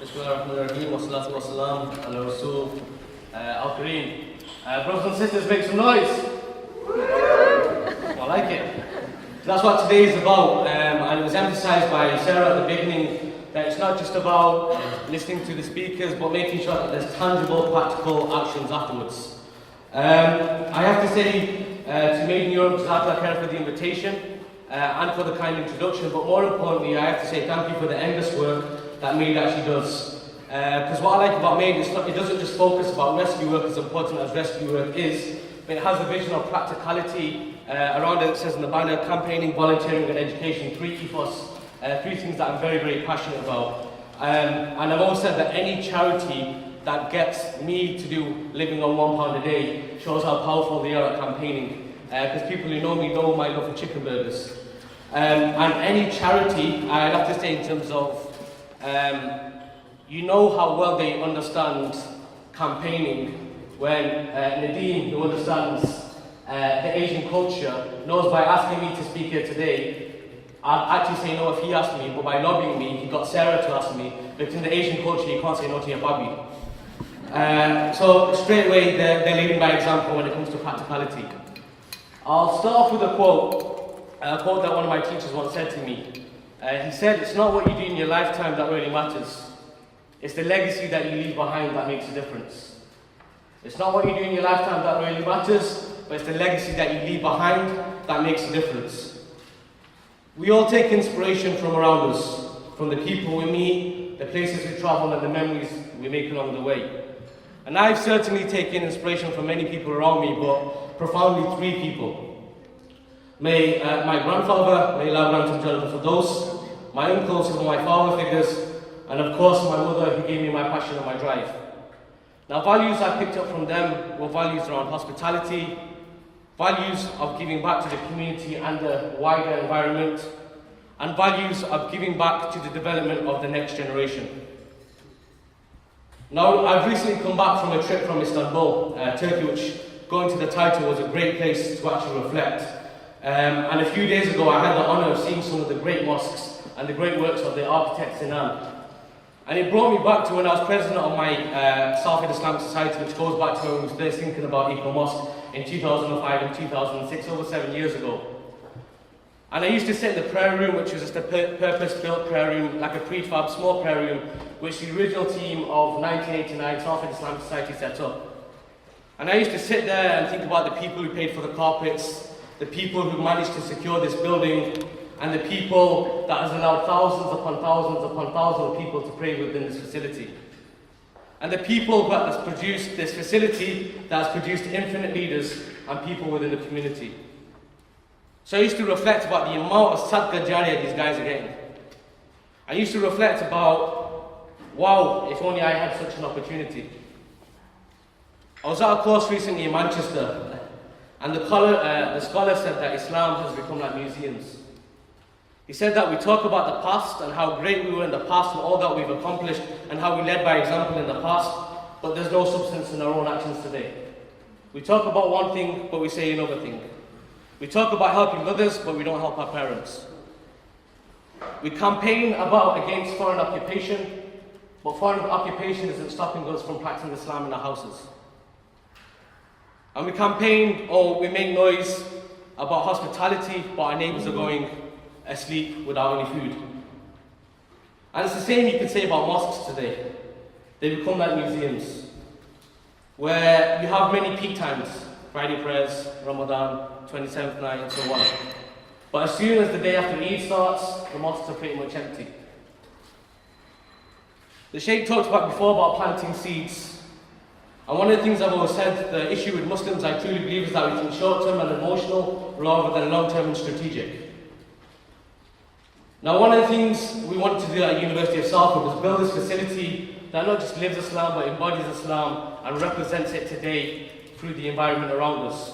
Bismillahirrahmanirrahim, wassalatu wassalam ala Rasul al-Kareem. Brothers and sisters, make some noise. I like it. That's what today is about, and it was emphasized by Sarah at the beginning that it's not just about listening to the speakers, but making sure that there's tangible, practical actions afterwards. I have to say to Made in Europe, Jazakallah khair for the invitation and for the kind introduction, but more importantly, I have to say thank you for the endless work that Made actually does. Because what I like about Made is it doesn't just focus about rescue work, as important as rescue work is, but it has a vision of practicality around it. It says in the banner, campaigning, volunteering and education, three ethos, three things that I'm very, very passionate about. And I've always said that any charity that gets me to do living on £1 a day shows how powerful they are at campaigning. Because people who know me know my love for chicken burgers. And any charity, I'd have to say in terms of, you know how well they understand campaigning when Nadine, who understands the Asian culture, knows by asking me to speak here today. I'd actually say no if he asked me, but by lobbying me, he got Sarah to ask me. But in the Asian culture, you can't say no to your baby. So straight away, they're leading by example when it comes to practicality. I'll start off with a quote that one of my teachers once said to me. He said, "It's not what you do in your lifetime that really matters. It's the legacy that you leave behind that makes a difference." It's not what you do in your lifetime that really matters, but it's the legacy that you leave behind that makes a difference. We all take inspiration from around us, from the people we meet, the places we travel, and the memories we make along the way. And I've certainly taken inspiration from many people around me, but profoundly three people. My grandfather, may Allah grant him Jannah Firdaus, my uncles who were my father figures, and of course my mother who gave me my passion and my drive. Now values I picked up from them were values around hospitality, values of giving back to the community and the wider environment, and values of giving back to the development of the next generation. Now, I've recently come back from a trip from Istanbul, Turkey, which, going to the title, was a great place to actually reflect. And a few days ago, I had the honour of seeing some of the great mosques and the great works of the architect Sinan. And it brought me back to when I was president of my Salford Islamic Society, which goes back to when I was first thinking about Eco-Mosque in 2005 and 2006, over 7 years ago. And I used to sit in the prayer room, which was just a purpose-built prayer room, like a prefab small prayer room, which the original team of 1989 Salford Islamic Society set up. And I used to sit there and think about the people who paid for the carpets, the people who managed to secure this building, and the people that has allowed thousands upon thousands of people to pray within this facility. And the people that has produced this facility, that has produced infinite leaders and people within the community. So I used to reflect about the amount of sadaqah jariyah these guys are getting. I used to reflect about, wow, if only I had such an opportunity. I was at a course recently in Manchester, and the scholar said that Islam has become like museums. He said that we talk about the past and how great we were in the past and all that we've accomplished and how we led by example in the past, but there's no substance in our own actions today. We talk about one thing, but we say another thing. We talk about helping others, but we don't help our parents. We campaign against foreign occupation, but foreign occupation isn't stopping us from practicing Islam in our houses. And we campaign or we make noise about hospitality, but our neighbours are going asleep without any food. And it's the same you can say about mosques today. They become like museums, where you have many peak times, Friday prayers, Ramadan, 27th night, and so on. But as soon as the day after Eid starts, the mosques are pretty much empty. The Sheikh talked about before about planting seeds. And one of the things I've always said, the issue with Muslims, I truly believe, is that we think short-term and emotional rather than long-term and strategic. Now, one of the things we wanted to do at University of Salford was build this facility that not just lives Islam, but embodies Islam and represents it today through the environment around us.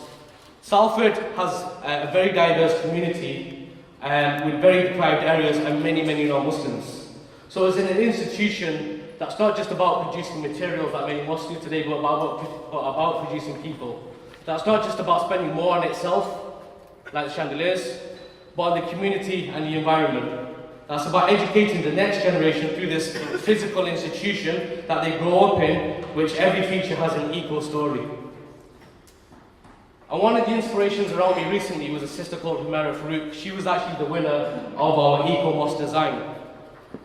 Salford has a very diverse community with very deprived areas and many non-Muslims. So it's an institution that's not just about producing materials that many mosques do today, but about producing people. That's not just about spending more on itself, like the chandeliers, but on the community and the environment. That's about educating the next generation through this physical institution that they grow up in, which every feature has an equal story. And one of the inspirations around me recently was a sister called Humera Farouk. She was actually the winner of our Eco-Mosque design.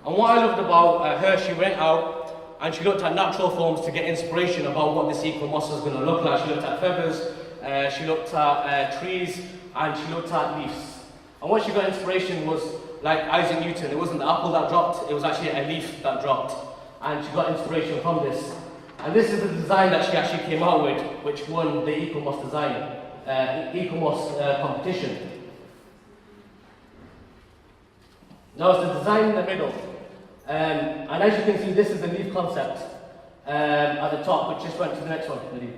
And what I loved about her, she went out and she looked at natural forms to get inspiration about what this Eco-Mosque was going to look like. She looked at feathers, she looked at trees, and she looked at leaves. And what she got inspiration was like Isaac Newton. It wasn't the apple that dropped, it was actually a leaf that dropped. And she got inspiration from this. And this is the design that she actually came out with, which won the Eco-Mosque design, Eco-Mosque competition. Now it's the design in the middle. And as you can see, this is the leaf concept at the top, which just went to the next one, Nadeem.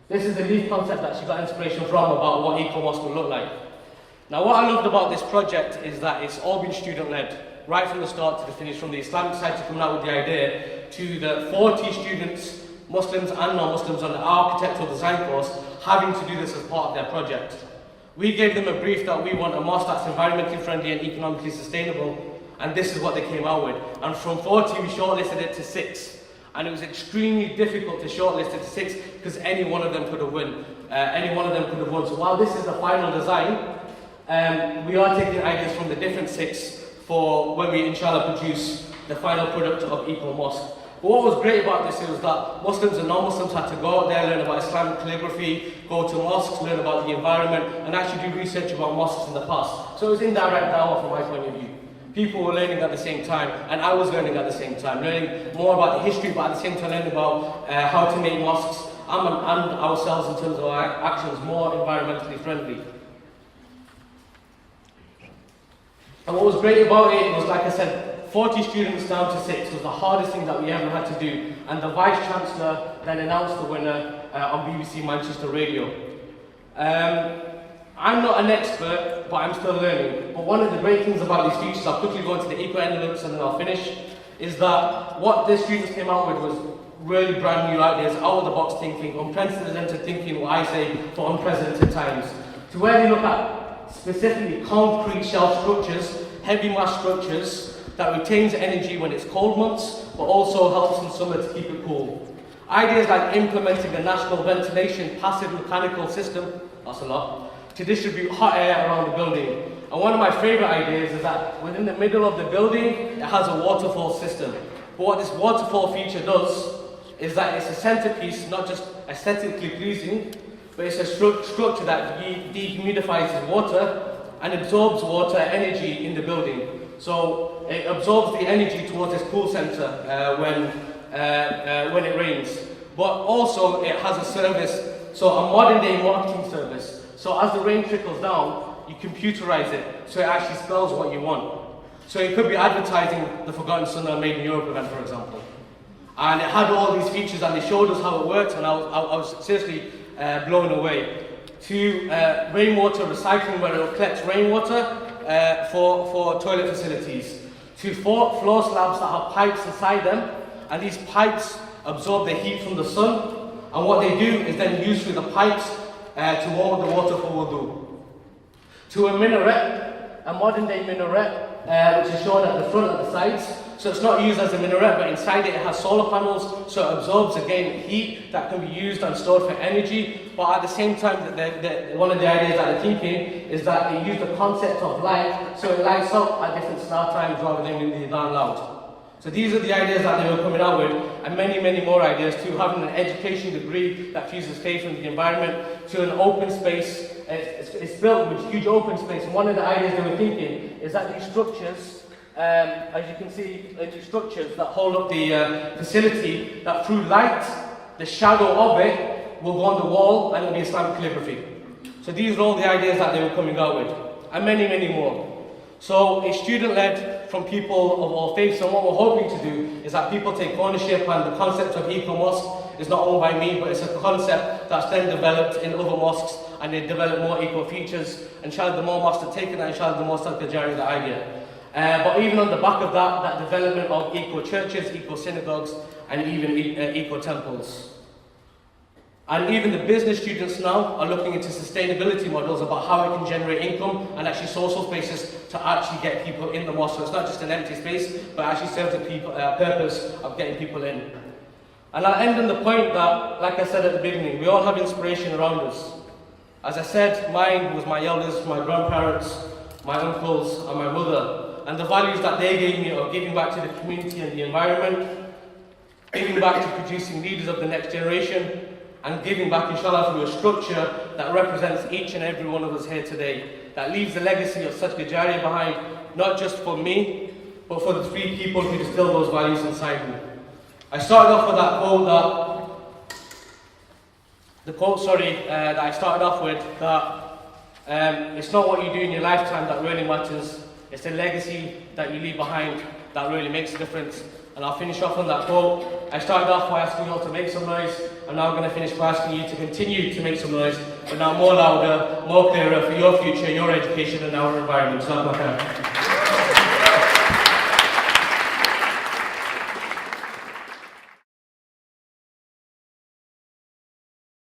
This is the leaf concept that she got inspiration from about what Eco-Mosque will look like. Now what I loved about this project is that it's all been student-led, right from the start to the finish, from the Islamic side to coming out with the idea, to the 40 students, Muslims and non-Muslims on the architectural design course, having to do this as part of their project. We gave them a brief that we want a mosque that's environmentally friendly and economically sustainable, and this is what they came out with. And from 40, we shortlisted it to 6. And it was extremely difficult to shortlist it to 6 because any one of them could have won. So while this is the final design, we are taking ideas from the different 6 for when we inshallah produce the final product of Eco-Mosque. But what was great about this was that Muslims and non-Muslims had to go out there, learn about Islamic calligraphy, go to mosques, learn about the environment, and actually do research about mosques in the past. So it was indirect dawah from my point of view. People were learning at the same time, and I was learning at the same time, learning more about the history, but at the same time learning about how to make mosques and ourselves in terms of our actions more environmentally friendly. And what was great about it was, like I said, 40 students down to 6 was the hardest thing that we ever had to do. And the Vice-Chancellor then announced the winner on BBC Manchester Radio. I'm not an expert, but I'm still learning. But one of the great things about these features, I'll quickly go into the eco-elements and then I'll finish, is that what the students came out with was really brand new ideas, out-of-the-box thinking, unprecedented thinking, what I say, for unprecedented times. To where they look at specifically concrete shell structures, heavy mass structures, that retains energy when it's cold months, but also helps in summer to keep it cool. Ideas like implementing a national ventilation passive mechanical system, that's a lot, to distribute hot air around the building. And one of my favourite ideas is that within the middle of the building, it has a waterfall system. But what this waterfall feature does is that it's a centerpiece, not just aesthetically pleasing, but it's a structure that dehumidifies water and absorbs water energy in the building. So it absorbs the energy towards this cool center when it rains. But also it has a service, so a modern day marketing service. So as the rain trickles down, you computerize it, so it actually spells what you want. So it could be advertising the Forgotten Sunnah Made in Europe event, for example. And it had all these features and they showed us how it worked, and I was seriously blown away. To rainwater recycling, where it will collect rainwater for toilet facilities. To floor slabs that have pipes inside them, and these pipes absorb the heat from the sun, and what they do is then use through the pipes to warm the water for wudu. To a minaret, a modern day minaret, which is shown at the front and the sides. So it's not used as a minaret, but inside it has solar panels, so it absorbs again heat that can be used and stored for energy. But at the same time, one of the ideas that they're thinking is that they use the concept of light, so it lights up at different start times rather than being down loud. So these are the ideas that they were coming out with, and many, many more ideas too. Having an education degree that fuses faith and the environment to an open space. It's built with huge open space, and one of the ideas they were thinking is that these structures, as you can see, these structures that hold up the facility, that through light, the shadow of it will go on the wall and it will be Islamic calligraphy. So these are all the ideas that they were coming out with, and many, many more. So it's student-led from people of all faiths, and what we're hoping to do is that people take ownership, and the concept of Eco-Mosque is not owned by me, but it's a concept that's then developed in other mosques, and they develop more eco features. Inshallah, the more mosques that take it, inshallah, the more sadaqah jariyah the idea. But even on the back of that development of eco churches, eco synagogues, and even eco temples. And even the business students now are looking into sustainability models about how it can generate income and actually social spaces to actually get people in the mosque. So it's not just an empty space, but actually serves the purpose of getting people in. And I'll end on the point that, like I said at the beginning, we all have inspiration around us. As I said, mine was my elders, my grandparents, my uncles and my mother. And the values that they gave me of giving back to the community and the environment, giving back to producing leaders of the next generation, and giving back, inshallah, through a structure that represents each and every one of us here today, that leaves a legacy of such Jariyah behind, not just for me, but for the three people who distill those values inside me. I started off with that quote that I started off with, that it's not what you do in your lifetime that really matters, it's the legacy that you leave behind that really makes a difference. And I'll finish off on that quote. I started off by asking you all to make some noise, and now I'm going to finish by asking you to continue to make some noise, but now more louder, more clearer for your future, your education and our environment.